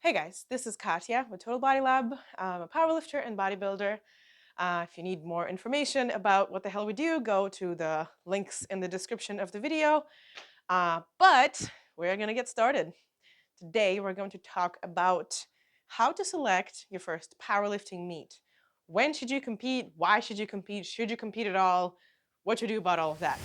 Hey guys, this is Katya with TotalBodyLab. I'm a powerlifter and bodybuilder. If you need more information about what the hell we do, go to the links in the description of the video. But we're going to get started. Today, we're going to talk about how to select your first powerlifting meet. When should you compete? Why should you compete? Should you compete at all? What to do about all of that.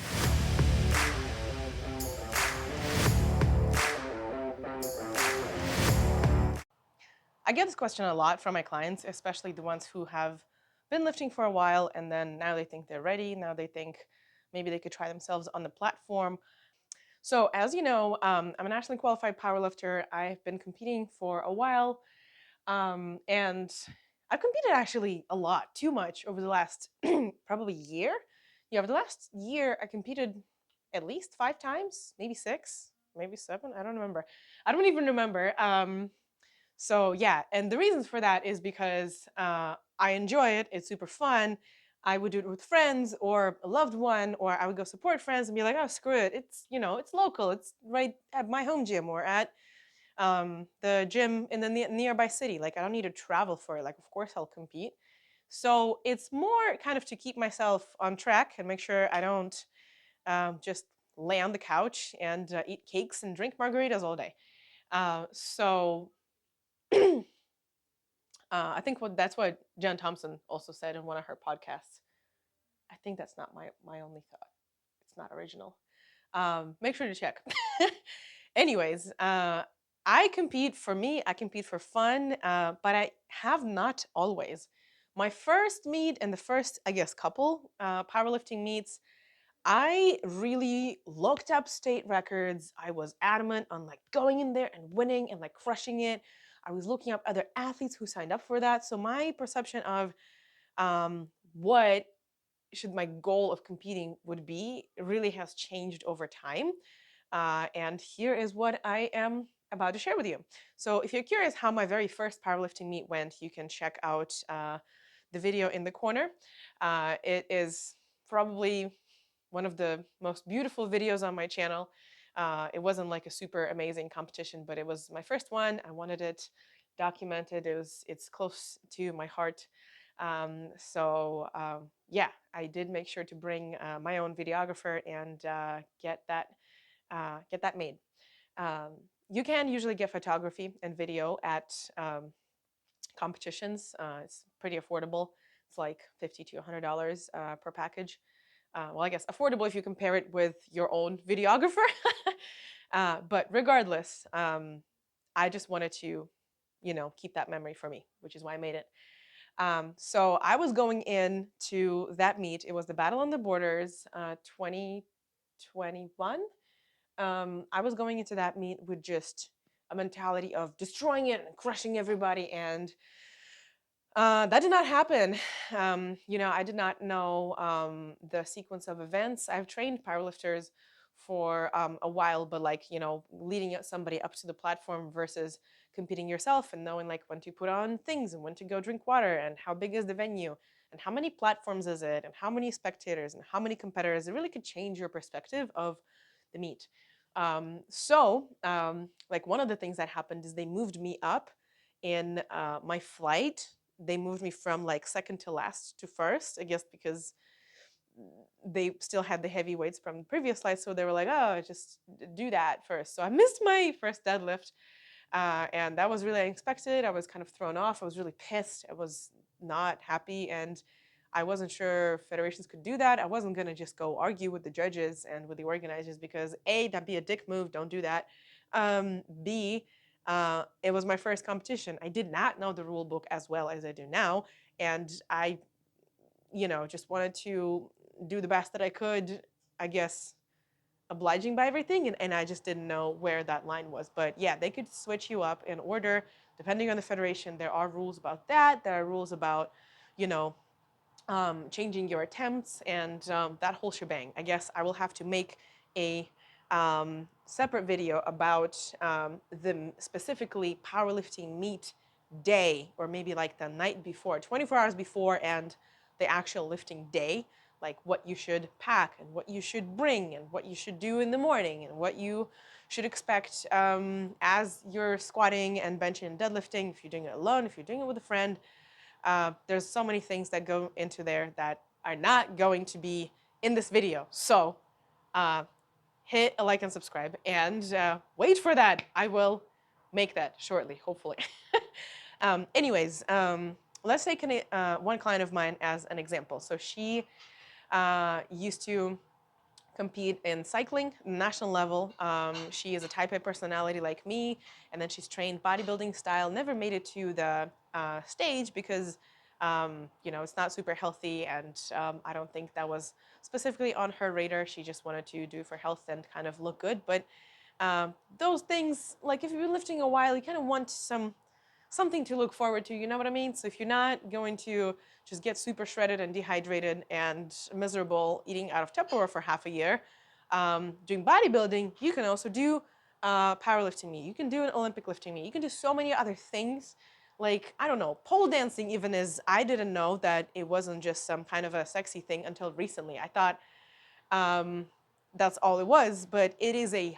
I get this question a lot from my clients, especially the ones who have been lifting for a while and then now they think they're ready. Now they think maybe they could try themselves on the platform. So as you know, I'm a nationally qualified powerlifter. I've been competing for a while, and I've competed actually a lot, too much over the last probably year. Yeah, over the last year, I competed at least 5 times, maybe 6, maybe 7. I don't remember. I don't even remember. So yeah, and the reasons for that is because I enjoy it. It's super fun. I would do it with friends or a loved one, or I would go support friends and be like, oh, screw it. It's, it's local. It's right at my home gym or at the gym in the nearby city. Like, I don't need to travel for it. Like, of course I'll compete. So it's more kind of to keep myself on track and make sure I don't just lay on the couch and eat cakes and drink margaritas all day. So I think that's what Jen Thompson also said in one of her podcasts. I think that's not my only thought. It's not original. Make sure to check. Anyways, I compete for me. I compete for fun, but I have not always. My first meet and the first, I guess, couple powerlifting meets, I really looked up state records. I was adamant on like going in there and winning and like crushing it. I was looking up other athletes who signed up for that. So my perception of what should my goal of competing would be really has changed over time. And here is what I am about to share with you. So if you're curious how my very first powerlifting meet went, you can check out the video in the corner. It is probably one of the most beautiful videos on my channel. It wasn't like a super amazing competition, but it was my first one. I wanted it documented. It's close to my heart. Yeah, I did make sure to bring my own videographer and get that made. Um, you can usually get photography and video at competitions. It's pretty affordable. It's like $50 to $100 per package. Well, I guess affordable if you compare it with your own videographer. But regardless, I just wanted to, keep that memory for me, which is why I made it. So I was going into that meet. It was the Battle on the Borders 2021. I was going into that meet with just a mentality of destroying it and crushing everybody, and that did not happen. I did not know the sequence of events. I've trained powerlifters for a while, but leading somebody up to the platform versus competing yourself and knowing like when to put on things and when to go drink water and how big is the venue and how many platforms is it and how many spectators and how many competitors, it really could change your perspective of the meet. One of the things that happened is they moved me up in my flight. They moved me from like second to last to first, I guess because they still had the heavy weights from the previous slide. So they were like, oh, just do that first. So I missed my first deadlift. And that was really unexpected. I was kind of thrown off. I was really pissed. I was not happy. And I wasn't sure federations could do that. I wasn't going to just go argue with the judges and with the organizers because A, that'd be a dick move. Don't do that. B, it was my first competition. I did not know the rule book as well as I do now. And I, just wanted to do the best that I could, I guess, obliging by everything. And I just didn't know where that line was. But yeah, they could switch you up in order. Depending on the federation, there are rules about that. There are rules about, changing your attempts and that whole shebang. I guess I will have to make a separate video about the specifically powerlifting meet day, or maybe like the night before, 24 hours before, and the actual lifting day, like what you should pack and what you should bring and what you should do in the morning and what you should expect as you're squatting and benching and deadlifting, if you're doing it alone, if you're doing it with a friend. There's so many things that go into there that are not going to be in this video. So hit a like and subscribe, and wait for that. I will make that shortly, hopefully. Anyways, let's take one client of mine as an example. So she used to compete in cycling, national level. She is a type A personality like me, and then she's trained bodybuilding style. Never made it to the stage because, it's not super healthy, and I don't think that was specifically on her radar. She just wanted to do for health and kind of look good. But those things, like if you've been lifting a while, you kind of want something to look forward to, you know what I mean? So if you're not going to just get super shredded and dehydrated and miserable eating out of Tupperware for half a year, doing bodybuilding, you can also do powerlifting meet. You can do an Olympic lifting meet. You can do so many other things. Like, I don't know, pole dancing even is, I didn't know that it wasn't just some kind of a sexy thing until recently. I thought that's all it was, but it is a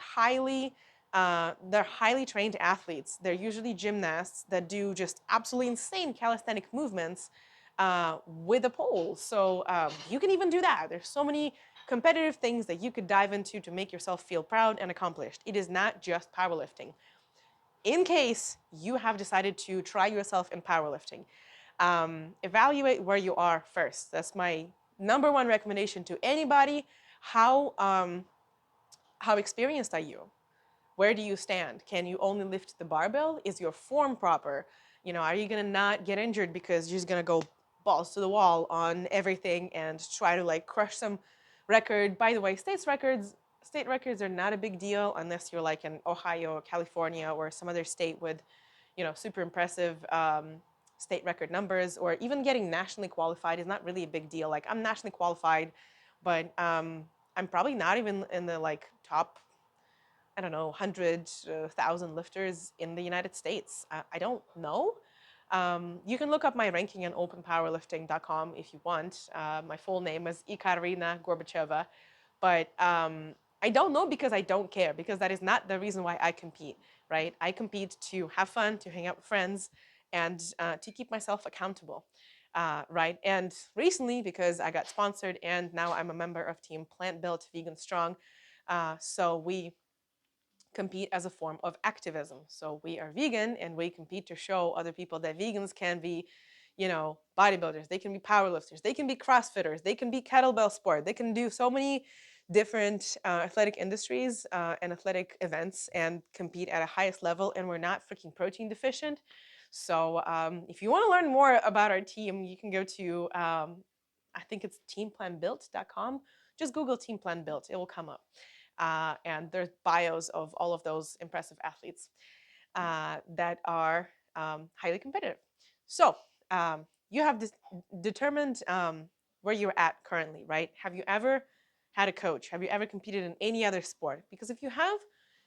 they're highly trained athletes. They're usually gymnasts that do just absolutely insane calisthenic movements with a pole. So you can even do that. There's so many competitive things that you could dive into to make yourself feel proud and accomplished. It is not just powerlifting. In case you have decided to try yourself in powerlifting, evaluate where you are first. That's my number one recommendation to anybody. How experienced are you? Where do you stand? Can you only lift the barbell? Is your form proper? Are you gonna not get injured because you're just gonna go balls to the wall on everything and try to like crush some record? By the way, state records are not a big deal unless you're like in Ohio or California or some other state with, super impressive state record numbers, or even getting nationally qualified is not really a big deal. Like, I'm nationally qualified, but I'm probably not even in the like top, I don't know, 100,000 lifters in the United States. I don't know. You can look up my ranking on openpowerlifting.com if you want. My full name is Katya Gorbacheva, but I don't know because I don't care, because that is not the reason why I compete, right? I compete to have fun, to hang out with friends, and to keep myself accountable, right? And recently, because I got sponsored and now I'm a member of Team Plant Built Vegan Strong, so we compete as a form of activism. So we are vegan and we compete to show other people that vegans can be, bodybuilders, they can be powerlifters, they can be CrossFitters, they can be kettlebell sport, they can do so many different athletic industries and athletic events and compete at a highest level, and we're not freaking protein deficient. So if you want to learn more about our team, you can go to, I think it's teamplanbuilt.com. Just Google Team Plan Built, it will come up. And there's bios of all of those impressive athletes that are highly competitive. So you have determined where you're at currently, right? Have you ever had a coach? Have you ever competed in any other sport? Because if you have,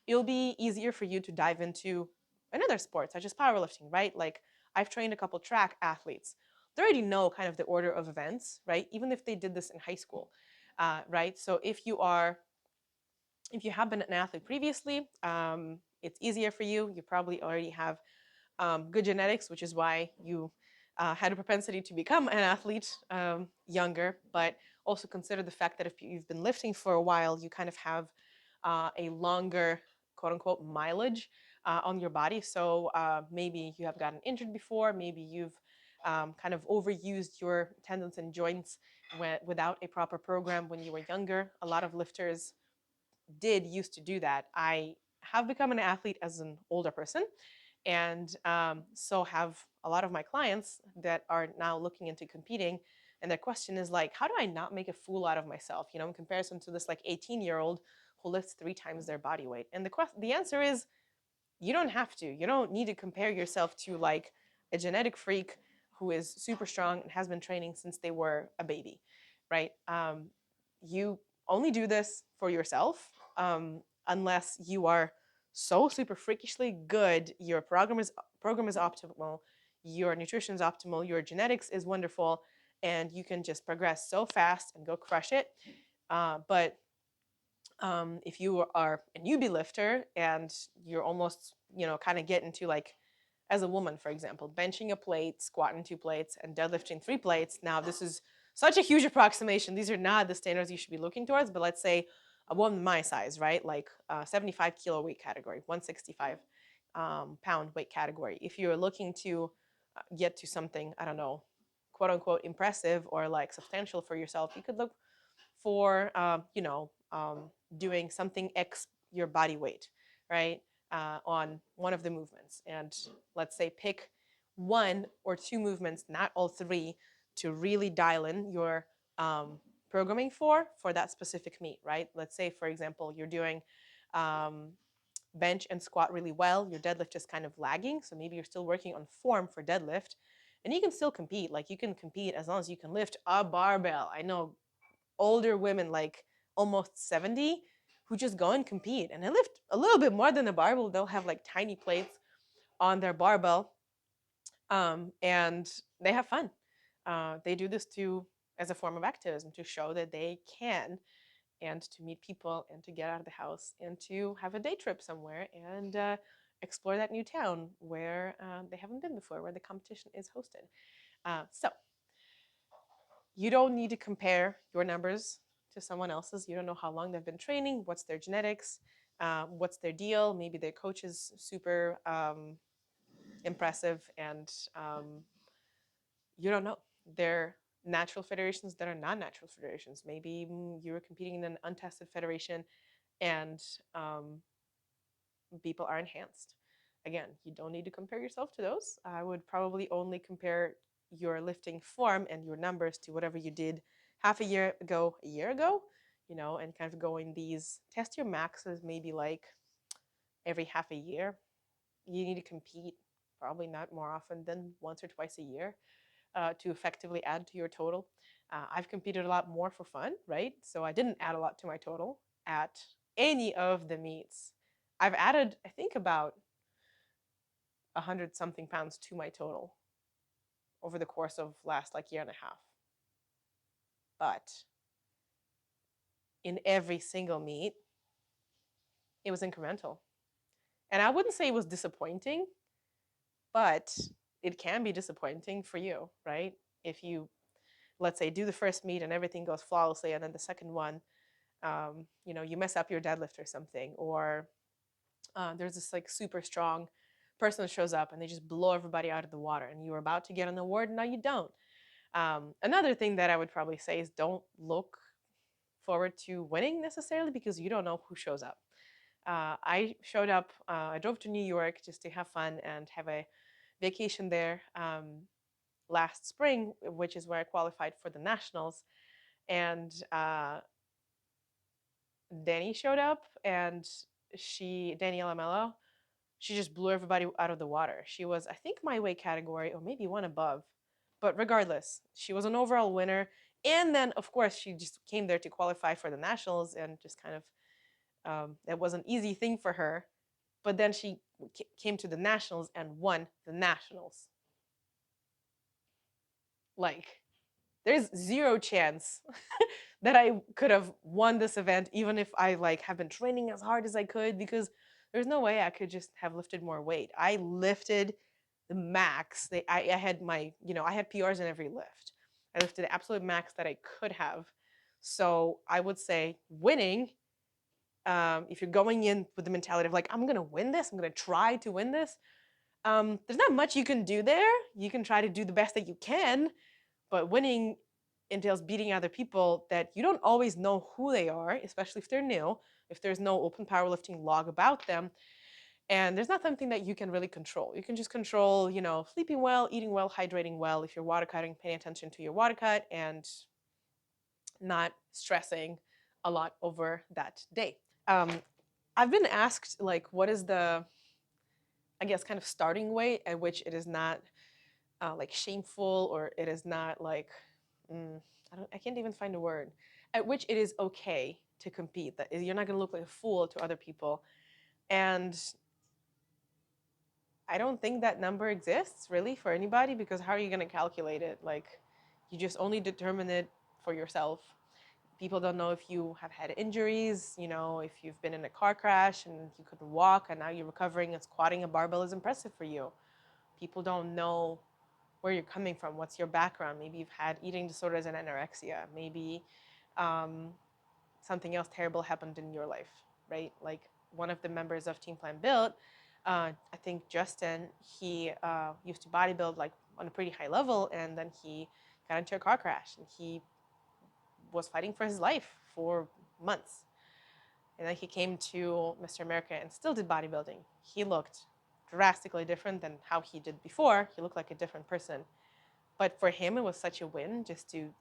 it'll be easier for you to dive into another sport, such as powerlifting, right? Like, I've trained a couple track athletes. They already know kind of the order of events, right? Even if they did this in high school, right? So if you have been an athlete previously, it's easier for you. You probably already have good genetics, which is why you had a propensity to become an athlete younger. But also consider the fact that if you've been lifting for a while, you kind of have a longer, quote unquote, mileage on your body. So maybe you have gotten injured before, maybe you've kind of overused your tendons and joints without a proper program when you were younger. A lot of lifters used to do that. I have become an athlete as an older person, and so have a lot of my clients that are now looking into competing. And their question is like, how do I not make a fool out of myself, in comparison to this like 18-year-old who lifts 3 times their body weight? And the answer is, you don't have to. You don't need to compare yourself to like a genetic freak who is super strong and has been training since they were a baby, right? You only do this for yourself, unless you are so super freakishly good. Your program is optimal, your nutrition is optimal, your genetics is wonderful, and you can just progress so fast and go crush it. But If you are a newbie lifter and you're almost, kind of get into like, as a woman, for example, benching a plate, squatting 2 plates, and deadlifting 3 plates. Now, this is such a huge approximation. These are not the standards you should be looking towards, but let's say a woman my size, right? Like 75 kilo weight category, 165 pound weight category. If you're looking to get to something, I don't know, quote unquote impressive or like substantial for yourself, you could look for, doing something X your body weight, right? On one of the movements. And let's say pick 1 or 2 movements, not all 3, to really dial in your programming for that specific meet, right? Let's say, for example, you're doing um, bench and squat really well, your deadlift is kind of lagging. So maybe you're still working on form for deadlift. And you can still compete. Like, you can compete as long as you can lift a barbell. I know older women, like almost 70, who just go and compete and they lift a little bit more than a barbell. They'll have like tiny plates on their barbell, and they have fun. They do this as a form of activism, to show that they can, and to meet people, and to get out of the house, and to have a day trip somewhere, and explore that new town where they haven't been before, where the competition is hosted. So you don't need to compare your numbers to someone else's. You don't know how long they've been training, what's their genetics, what's their deal. Maybe their coach is super impressive, and you don't know. They're natural federations that are non-natural federations. Maybe you're competing in an untested federation, and people are enhanced. Again, you don't need to compare yourself to those. I would probably only compare your lifting form and your numbers to whatever you did half a year ago, and kind of go in these, test your maxes maybe like every half a year. You need to compete probably not more often than once or twice a year to effectively add to your total. I've competed a lot more for fun, right? So I didn't add a lot to my total at any of the meets. I've added, I think, about 100 something pounds to my total over the course of last like year and a half. But in every single meet, it was incremental. And I wouldn't say it was disappointing, but it can be disappointing for you, right? If you, let's say, do the first meet and everything goes flawlessly, and then the second one, you mess up your deadlift or something, or there's this like super strong person that shows up and they just blow everybody out of the water, and you were about to get an award, and now you don't. Another thing that I would probably say is, don't look forward to winning necessarily, because you don't know who shows up. I showed up, I drove to New York just to have fun and have a vacation there last spring, which is where I qualified for the nationals. And Danny showed up, and Daniela Mello, she just blew everybody out of the water. She was, I think, my weight category, or maybe one above. But regardless, she was an overall winner. And then, of course, she just came there to qualify for the nationals, and just kind of, that was an easy thing for her. But then she came to the nationals and won the nationals. Like, there's zero chance that I could have won this event, even if I like have been training as hard as I could, because there's no way I could just have lifted more weight. I lifted the max. I had I had PRs in every lift. I lifted the absolute max that I could have. So I would say winning, if you're going in with the mentality of like, I'm gonna win this, I'm gonna try to win this, there's not much you can do there. You can try to do the best that you can, but winning entails beating other people that you don't always know who they are, especially if they're new, if there's no open powerlifting log about them. And there's not something that you can really control. You can just control, sleeping well, eating well, hydrating well, if you're water cutting, paying attention to your water cut, and not stressing a lot over that day. I've been asked, like, what is the, I guess, kind of starting weight at which it is not like shameful, or it is not like, I can't even find a word, at which it is okay to compete, that you're not going to look like a fool to other people. And I don't think that number exists really for anybody, because how are you going to calculate it? Like, you just only determine it for yourself. People don't know if you have had injuries, you know, if you've been in a car crash and you couldn't walk and now you're recovering and squatting a barbell is impressive for you. People don't know where you're coming from, what's your background. Maybe you've had eating disorders and anorexia. Maybe um, something else terrible happened in your life, right? Like one of the members of Team Plan Build, I think Justin, he used to bodybuild like on a pretty high level, and then he got into a car crash and he was fighting for his life for months. And then he came to Mr. America and still did bodybuilding. He looked drastically different than how he did before. He looked like a different person. But for him, it was such a win just to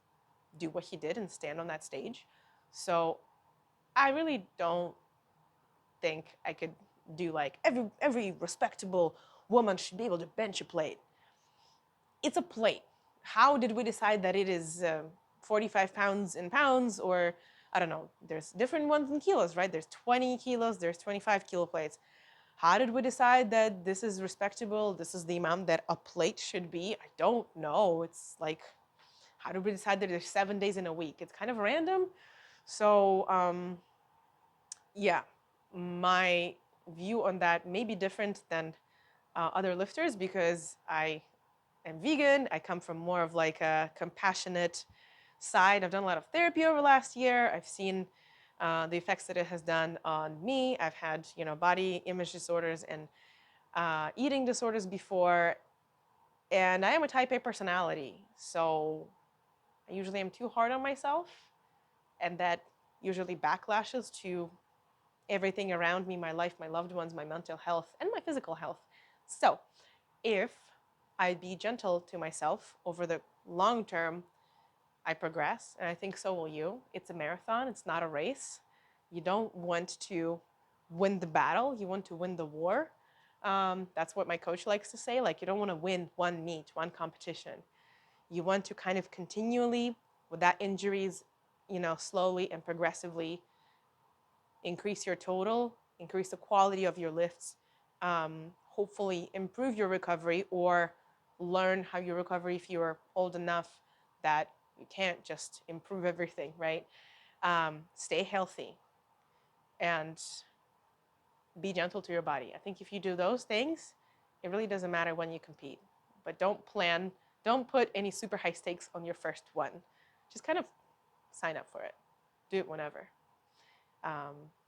do what he did and stand on that stage. So I really don't think I could do like every respectable woman should be able to bench a plate. It's a plate. How did we decide that it is 45 pounds in pounds, or I don't know, there's different ones in kilos, right? There's 20 kilos, there's 25 kilo plates. How did we decide that this is respectable? This is the amount that a plate should be? I don't know. It's like, how did we decide that there's 7 days in a week? It's kind of random. So, yeah, my view on that may be different than other lifters because I am vegan. I come from more of like a compassionate side. I've done a lot of therapy over the last year. I've seen the effects that it has done on me. I've had, you know, body image disorders and eating disorders before, and I am a type A personality, so I usually am too hard on myself, and that usually backlashes to everything around me, my life, my loved ones, my mental health, and my physical health. So if I be gentle to myself over the long term, I progress, and I think so will you. It's a marathon, it's not a race. You don't want to win the battle, you want to win the war. That's what my coach likes to say. Like, you don't want to win one meet, one competition. You want to kind of continually, without injuries, you know, slowly and progressively increase your total, increase the quality of your lifts, hopefully improve your recovery or learn how you recover if you're old enough that you can't just improve everything, right? Stay healthy and be gentle to your body. I think if you do those things, it really doesn't matter when you compete. But don't put any super high stakes on your first one. Just kind of sign up for it. Do it whenever.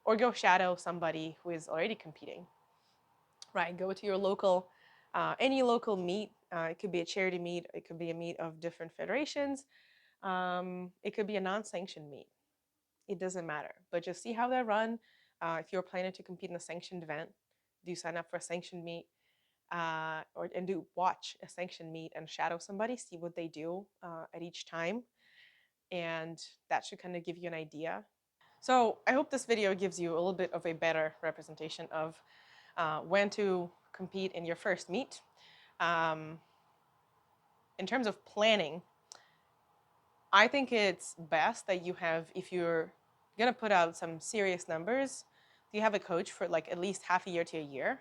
Or go shadow somebody who is already competing, right? Go to your local, any local meet. It could be a charity meet. It could be a meet of different federations. It could be a non-sanctioned meet. It doesn't matter, but just see how they run. If you're planning to compete in a sanctioned event, do sign up for a sanctioned meet, and do watch a sanctioned meet and shadow somebody, see what they do at each time, and that should kind of give you an idea. So I hope this video gives you a little bit of a better representation of when to compete in your first meet. In terms of planning, I think it's best that you have, if you're gonna put out some serious numbers, you have a coach for like at least half a year to a year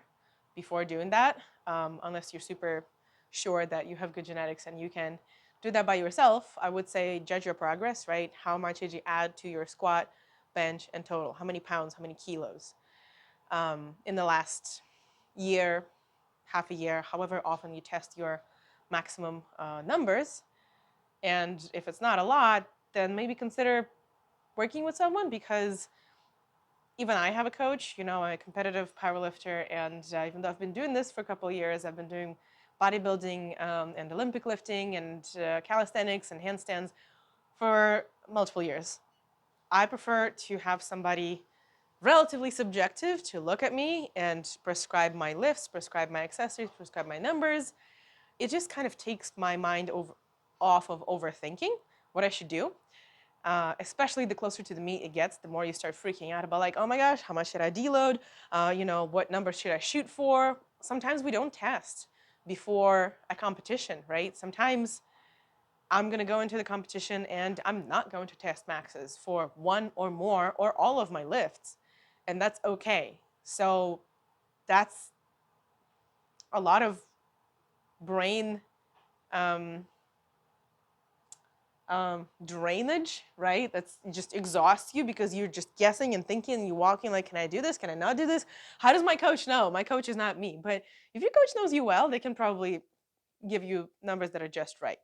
before doing that, unless you're super sure that you have good genetics and you can do that by yourself. I would say judge your progress, right? How much did you add to your squat, bench, and total? How many pounds, how many kilos in the last year, half a year, however often you test your maximum numbers. And if it's not a lot, then maybe consider working with someone, because even I have a coach, you know, I'm a competitive powerlifter, and even though I've been doing this for a couple of years, I've been doing bodybuilding and Olympic lifting and calisthenics and handstands for multiple years. I prefer to have somebody relatively subjective to look at me and prescribe my lifts, prescribe my accessories, prescribe my numbers. It just kind of takes my mind off of overthinking what I should do. Especially the closer to the meet it gets, the more you start freaking out about like, oh my gosh, how much should I deload? You know, what number should I shoot for? Sometimes we don't test before a competition, right? Sometimes I'm gonna go into the competition and I'm not going to test maxes for one or more or all of my lifts, and that's okay. So that's a lot of brain drainage, right? That's just exhausts you because you're just guessing and thinking and you're walking like, can I do this? Can I not do this? How does my coach know? My coach is not me. But if your coach knows you well, they can probably give you numbers that are just right.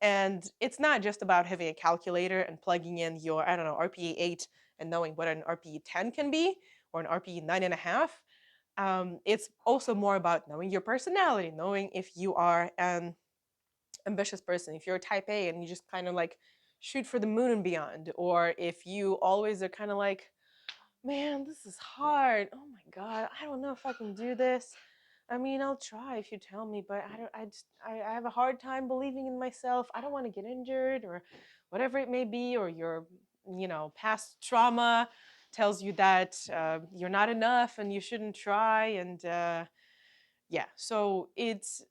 And it's not just about having a calculator and plugging in your, I don't know, RPE 8 and knowing what an RPE 10 can be or an RPE 9.5. It's also more about knowing your personality, knowing if you are an ambitious person, if you're a type A and you just kind of like shoot for the moon and beyond, or if you always are kind of like, man, this is hard. Oh my God, I don't know if I can do this. I mean, I'll try if you tell me, but I have a hard time believing in myself. I don't want to get injured or whatever it may be, or your, past trauma tells you that you're not enough and you shouldn't try. And yeah, so it's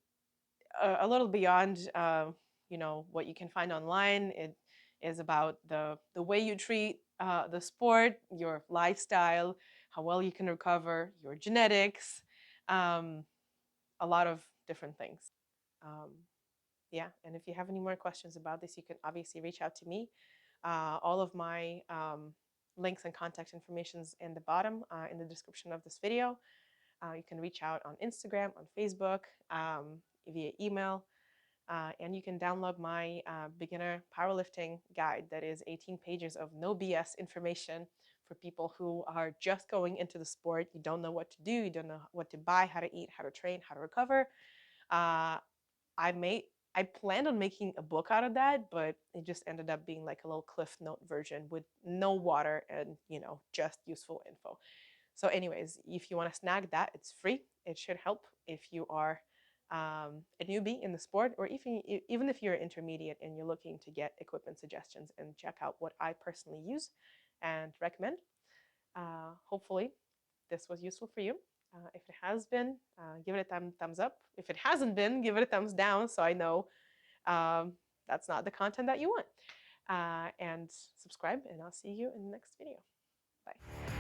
a little beyond, what you can find online. It is about the way you treat the sport, your lifestyle, how well you can recover, your genetics, um, a lot of different things. Um, yeah, and if you have any more questions about this, you can obviously reach out to me. All of my links and contact information's in the bottom in the description of this video. You can reach out on Instagram, on Facebook, via email. And you can download my beginner powerlifting guide that is 18 pages of no BS information for people who are just going into the sport. You don't know what to do, you don't know what to buy, how to eat, how to train, how to recover. Uh, I planned on making a book out of that, but it just ended up being like a little cliff note version with no water and just useful info. So anyways, if you want to snag that, it's free. It should help if you are a newbie in the sport, or even if you're intermediate and you're looking to get equipment suggestions and check out what I personally use and recommend. Hopefully this was useful for you. If it has been, give it a thumbs up. If it hasn't been, give it a thumbs down so I know that's not the content that you want. And subscribe, and I'll see you in the next video. Bye.